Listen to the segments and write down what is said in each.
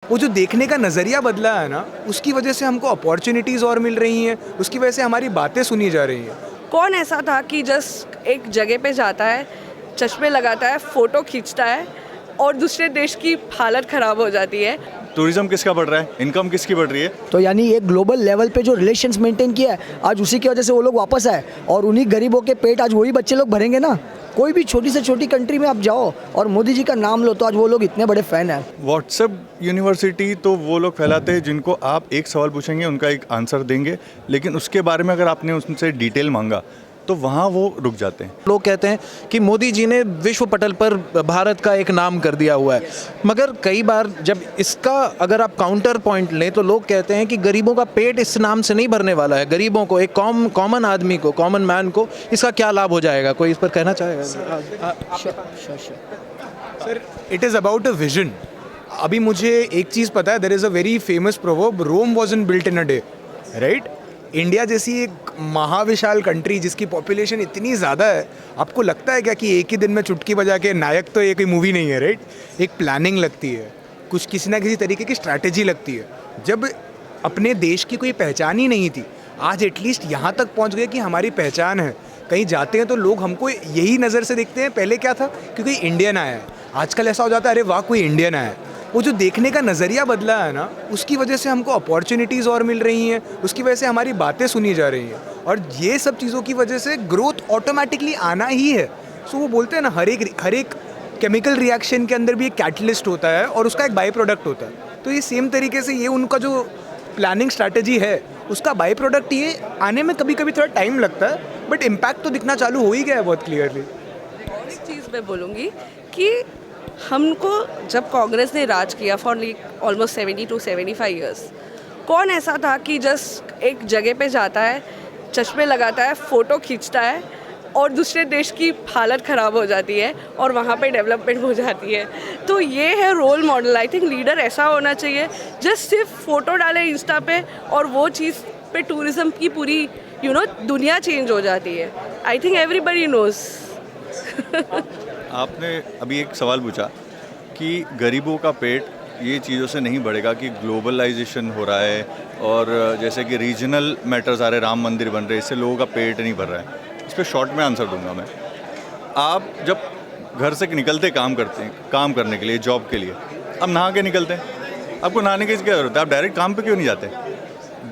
वो जो देखने का नज़रिया बदला है ना, उसकी वजह से हमको अपॉर्चुनिटीज़ और मिल रही हैं, उसकी वजह से हमारी बातें सुनी जा रही हैं। कौन ऐसा था कि जस्ट एक जगह पे जाता है, चश्मे लगाता है, फ़ोटो खींचता है और दूसरे देश की हालत ख़राब हो जाती है। टूरिज्म किसका बढ़ रहा है, इनकम किसकी बढ़ रही है। तो यानी एक ग्लोबल लेवल पे जो रिलेशंस मेंटेन किया है, आज उसी की वजह से वो लोग वापस आए और उन्हीं गरीबों के पेट आज वही बच्चे लोग भरेंगे ना। कोई भी छोटी से छोटी कंट्री में आप जाओ और मोदी जी का नाम लो तो आज वो लोग इतने बड़े फ़ैन हैं। व्हाट्सएप यूनिवर्सिटी तो वो लोग फैलाते हैं जिनको आप एक सवाल पूछेंगे उनका एक आंसर देंगे, लेकिन उसके बारे में अगर आपने उनसे डिटेल मांगा तो वहाँ वो रुक जाते हैं। लोग कहते हैं कि मोदी जी ने विश्व पटल पर भारत का एक नाम कर दिया हुआ है, मगर कई बार जब इसका अगर आप काउंटर पॉइंट लें तो लोग कहते हैं कि गरीबों का पेट इस नाम से नहीं भरने वाला है। गरीबों को, एक कॉमन आदमी को, कॉमन मैन को इसका क्या लाभ हो जाएगा? कोई इस पर कहना चाहेगा? Sir, it is about a vision. अभी मुझे एक चीज़ पता है, there is a very famous proverb, Rome wasn't built in a day, right? India जैसी एक महाविशाल कंट्री जिसकी पॉपुलेशन इतनी ज़्यादा है, आपको लगता है क्या कि एक ही दिन में चुटकी बजा के नायक तो ये कोई मूवी नहीं है, राइट? एक प्लानिंग लगती है, कुछ किसी ना किसी तरीके की स्ट्रैटेजी लगती है। जब अपने देश की कोई पहचान ही नहीं थी, आज एटलीस्ट यहाँ तक पहुँच गए कि हमारी पहचान है। कहीं जाते हैं तो लोग हमको यही नज़र से देखते हैं। पहले क्या था कि कोई इंडियन आया है, आजकल ऐसा हो जाता है अरे वाह कोई इंडियन आया है। वो जो देखने का नज़रिया बदला है ना, उसकी वजह से हमको अपॉर्चुनिटीज़ और मिल रही हैं, उसकी वजह से हमारी बातें सुनी जा रही हैं, और ये सब चीज़ों की वजह से ग्रोथ ऑटोमेटिकली आना ही है। सो वो बोलते हैं ना, हर एक केमिकल रिएक्शन के अंदर भी एक कैटलिस्ट होता है और उसका एक बाई प्रोडक्ट होता है। तो ये सेम तरीके से ये उनका जो प्लानिंग स्ट्रैटेजी है, उसका बाई प्रोडक्ट ये आने में कभी कभी थोड़ा टाइम लगता है, बट इम्पैक्ट तो दिखना चालू हो ही गया है बहुत क्लियरली। और एक चीज़ मैं बोलूँगी कि हमको जब कांग्रेस ने राज किया फॉर ऑलमोस्ट 70 to 75 ईयर्स, कौन ऐसा था कि जस्ट एक जगह पे जाता है, चश्मे लगाता है, फ़ोटो खींचता है और दूसरे देश की हालत ख़राब हो जाती है और वहाँ पे डेवलपमेंट हो जाती है। तो ये है role model. I think leader ऐसा होना चाहिए जस्ट सिर्फ फ़ोटो डाले इंस्टा पे और वो चीज़ पे टूरिज़्म की पूरी दुनिया चेंज हो जाती है। I think everybody nose. आपने अभी एक सवाल पूछा कि गरीबों का पेट ये चीज़ों से नहीं बढ़ेगा कि ग्लोबलाइजेशन हो रहा है और जैसे कि रीजनल मैटर्स आ रहे, राम मंदिर बन रहे, इससे लोगों का पेट नहीं भर रहा है। इस पर शॉर्ट में आंसर दूंगा मैं। आप जब घर से निकलते काम करने के लिए, जॉब के लिए, आप नहा के निकलते हैं। आपको नहाने की क्या ज़रूरत है? आप डायरेक्ट काम पे क्यों नहीं जाते?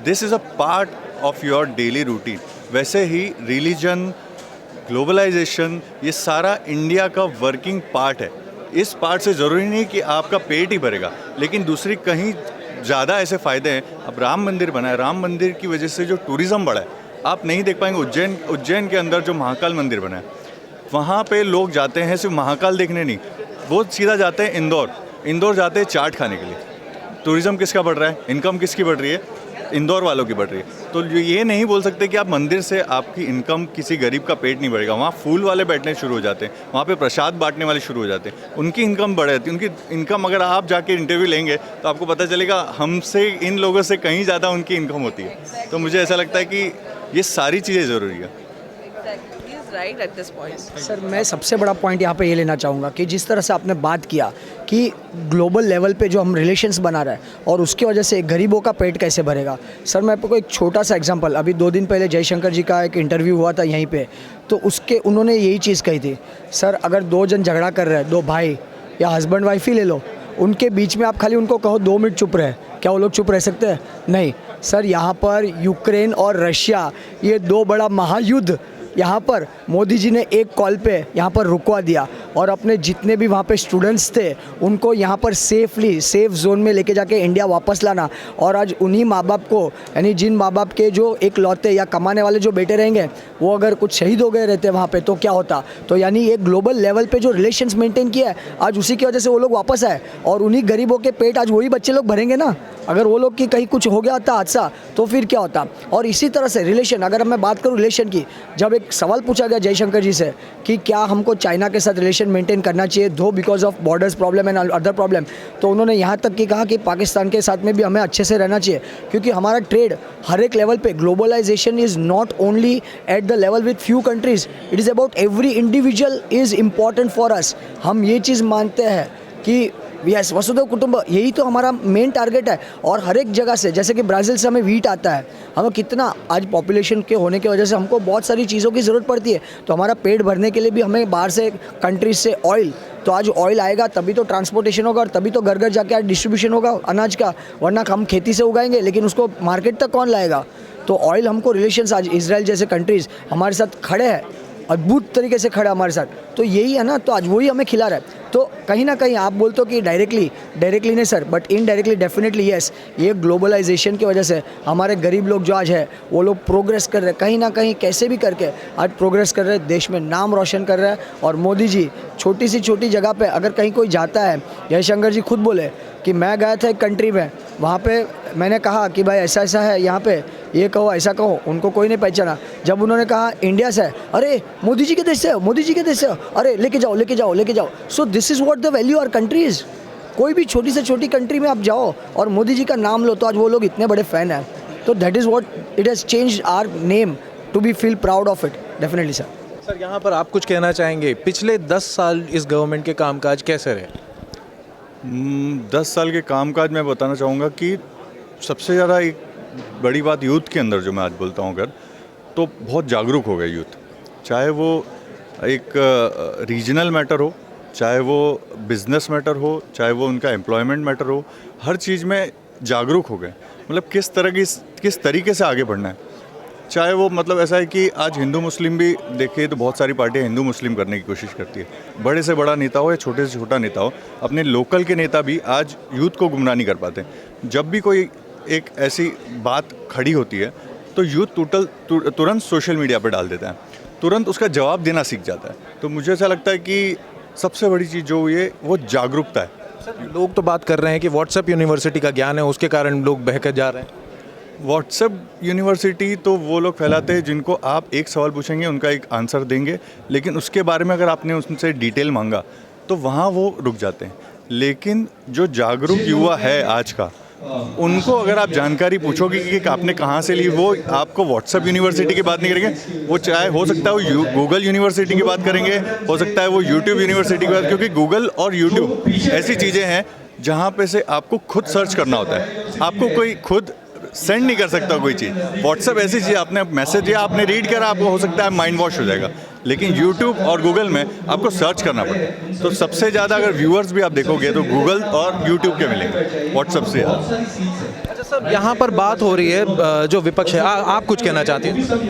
This is a part of your daily routine. वैसे ही रिलीजन, ग्लोबलाइजेशन, ये सारा इंडिया का वर्किंग पार्ट है। इस पार्ट से ज़रूरी नहीं कि आपका पेट ही भरेगा, लेकिन दूसरी कहीं ज़्यादा ऐसे फ़ायदे हैं। अब राम मंदिर बना है, राम मंदिर की वजह से जो टूरिज़्म बढ़ा है, आप नहीं देख पाएंगे। उज्जैन के अंदर जो महाकाल मंदिर बना है, वहाँ पे लोग जाते हैं सिर्फ महाकाल देखने नहीं, वो सीधा जाते हैं इंदौर जाते हैं चाट खाने के लिए। टूरिज़्म किसका बढ़ रहा है, इनकम किसकी बढ़ रही है? इंदौर वालों की बढ़ रही है। तो ये नहीं बोल सकते कि आप मंदिर से आपकी इनकम, किसी गरीब का पेट नहीं बढ़ेगा। वहाँ फूल वाले बैठने शुरू हो जाते हैं, वहाँ पे प्रसाद बांटने वाले शुरू हो जाते हैं, उनकी इनकम बढ़ जाती है। उनकी इनकम अगर आप जाके इंटरव्यू लेंगे तो आपको पता चलेगा हमसे, इन लोगों से कहीं ज़्यादा उनकी इनकम होती है। तो मुझे ऐसा लगता है कि ये सारी चीज़ें ज़रूरी है। Right at this point. Sir, मैं सबसे बड़ा पॉइंट यहाँ पे ये लेना चाहूँगा कि जिस तरह से आपने बात किया कि ग्लोबल लेवल पे जो हम रिलेशंस बना रहे हैं और उसकी वजह से गरीबों का पेट कैसे भरेगा। सर, मैं आपको एक छोटा सा एग्जांपल, अभी 2 दिन पहले जयशंकर जी का एक इंटरव्यू हुआ था यहीं पे, तो उसके उन्होंने यही चीज़ कही थी। सर, अगर 2 जन झगड़ा कर रहे हैं, 2 भाई या हस्बैंड वाइफ ही ले लो, उनके बीच में आप खाली उनको कहो 2 मिनट चुप रहे, क्या वो लोग चुप रह सकते हैं? नहीं। सर, यहाँ पर यूक्रेन और रशिया, ये 2 बड़ा महायुद्ध, यहाँ पर मोदी जी ने एक कॉल पे यहाँ पर रुकवा दिया और अपने जितने भी वहाँ पे स्टूडेंट्स थे उनको यहाँ पर सेफ जोन में लेके जाके इंडिया वापस लाना। और आज उन्हीं माँ बाप को, यानी जिन माँ बाप के जो एक लौते या कमाने वाले जो बेटे रहेंगे, वो अगर कुछ शहीद हो गए रहते वहाँ पे तो क्या होता? तो यानी एक ग्लोबल लेवल पे जो रिलेशंस मेंटेन किया है, आज उसी की वजह से वो लोग वापस आए और उन्हीं गरीबों के पेट आज वही बच्चे लोग भरेंगे ना। अगर वो लोग की कहीं कुछ हो गया था हादसा तो फिर क्या होता? और इसी तरह से रिलेशन, अगर मैं बात करूँ रिलेशन की, जब एक सवाल पूछा गया जयशंकर जी से कि क्या हमको चाइना के साथ रिलेशन मेंटेन करना चाहिए दो because of borders problem and other problem, तो उन्होंने यहाँ तक कि कहा कि पाकिस्तान के साथ में भी हमें अच्छे से रहना चाहिए क्योंकि हमारा ट्रेड हर एक लेवल पे, globalization is not only at the level with few countries, it is about every individual is important for us. हम ये चीज़ मानते हैं कि यस वसुधैव कुटुंब, यही तो हमारा मेन टारगेट है। और हर एक जगह से, जैसे कि ब्राज़ील से हमें वीट आता है, हमें कितना आज पॉपुलेशन के होने की वजह से हमको बहुत सारी चीज़ों की ज़रूरत पड़ती है, तो हमारा पेट भरने के लिए भी हमें बाहर से कंट्रीज से ऑयल, तो आज ऑयल आएगा तभी तो ट्रांसपोर्टेशन होगा और तभी तो घर घर जाके आज डिस्ट्रीब्यूशन होगा अनाज का, वरना हम खेती से उगाएंगे लेकिन उसको मार्केट तक कौन लाएगा। तो ऑयल हमको रिलेशंस, आज इजराइल जैसे कंट्रीज़ हमारे साथ खड़े हैं, अद्भुत तरीके से खड़ा हमारे साथ, तो यही है ना, तो आज वही हमें खिला रहा है। तो कहीं ना कहीं आप बोलते हो कि डायरेक्टली नहीं sir, but indirectly definitely yes, ये ग्लोबलाइजेशन की वजह से हमारे गरीब लोग जो आज है वो लोग प्रोग्रेस कर रहे हैं, कहीं ना कहीं कैसे भी करके आज प्रोग्रेस कर रहे हैं, देश में नाम रोशन कर रहे हैं। और मोदी जी छोटी सी छोटी जगह पे अगर कहीं कोई जाता है, जयशंकर जी खुद बोले कि मैं गया था एक कंट्री में, वहाँ पे मैंने कहा कि भाई ऐसा ऐसा है यहाँ पे, ये कहो ऐसा कहो, उनको कोई नहीं पहचाना। जब उन्होंने कहा इंडिया से है, अरे मोदी जी के देश से हो, मोदी जी के देश से हो, अरे लेके जाओ लेके जाओ लेके जाओ। So this is what the value our countries. कोई भी छोटी से छोटी कंट्री में आप जाओ और मोदी जी का नाम लो, तो आज वो लोग इतने बड़े फ़ैन हैं। तो that is what it has changed our name to be feel proud of it, definitely sir. Sir यहाँ पर आप कुछ कहना चाहेंगे, पिछले 10 साल इस गवर्नमेंट के कामकाज कैसे रहे? 10 साल के कामकाज मैं बताना चाहूँगा कि सबसे ज़्यादा एक बड़ी बात यूथ के अंदर जो मैं आज बोलता हूँ अगर, तो बहुत जागरूक हो गए यूथ। चाहे वो एक रीजनल मैटर हो, चाहे वो बिज़नेस मैटर हो, चाहे वो उनका एम्प्लॉयमेंट मैटर हो, हर चीज़ में जागरूक हो गए। मतलब किस तरीके से आगे बढ़ना है। चाहे वो मतलब ऐसा है कि आज हिंदू मुस्लिम भी देखिए तो बहुत सारी पार्टियां हिंदू मुस्लिम करने की कोशिश करती है। बड़े से बड़ा नेता हो या छोटे से छोटा नेता हो, अपने लोकल के नेता भी आज यूथ को गुमराह नहीं कर पाते। जब भी कोई एक ऐसी बात खड़ी होती है तो यूथ तुरंत सोशल मीडिया पर डाल देता है, तुरंत उसका जवाब देना सीख जाता है। तो मुझे ऐसा लगता है कि सबसे बड़ी चीज़ जो हुई है वो जागरूकता है। सर लोग तो बात कर रहे हैं कि व्हाट्सएप यूनिवर्सिटी का ज्ञान है, उसके कारण लोग बहकर जा रहे हैं। व्हाट्सएप यूनिवर्सिटी तो वो लोग फैलाते हैं जिनको आप एक सवाल पूछेंगे उनका एक आंसर देंगे, लेकिन उसके बारे में अगर आपने उनसे डिटेल मांगा तो वहाँ वो रुक जाते हैं। लेकिन जो जागरूक युवा है आज का, उनको अगर आप जानकारी पूछोगे कि आपने कहाँ से ली, वो आपको व्हाट्सएप यूनिवर्सिटी की बात नहीं करेंगे। वो चाहे हो सकता है वो गूगल यूनिवर्सिटी की बात करेंगे, हो सकता है वो यूट्यूब यूनिवर्सिटी की बात, क्योंकि गूगल और यूट्यूब ऐसी चीज़ें हैं जहाँ पे से आपको खुद सर्च करना होता है, आपको कोई खुद सेंड नहीं कर सकता कोई चीज़। व्हाट्सएप ऐसी चीज़, आपने मैसेज दिया, आपने रीड करा, आपको हो सकता है माइंड वॉश हो जाएगा। लेकिन यूट्यूब और गूगल में आपको सर्च करना पड़ता है। तो सबसे ज़्यादा अगर व्यूअर्स भी आप देखोगे तो गूगल और यूट्यूब के मिलेंगे, व्हाट्सएप से ज़्यादा। अच्छा सर, यहाँ पर बात हो रही है जो विपक्ष है, आप कुछ कहना चाहते हैं?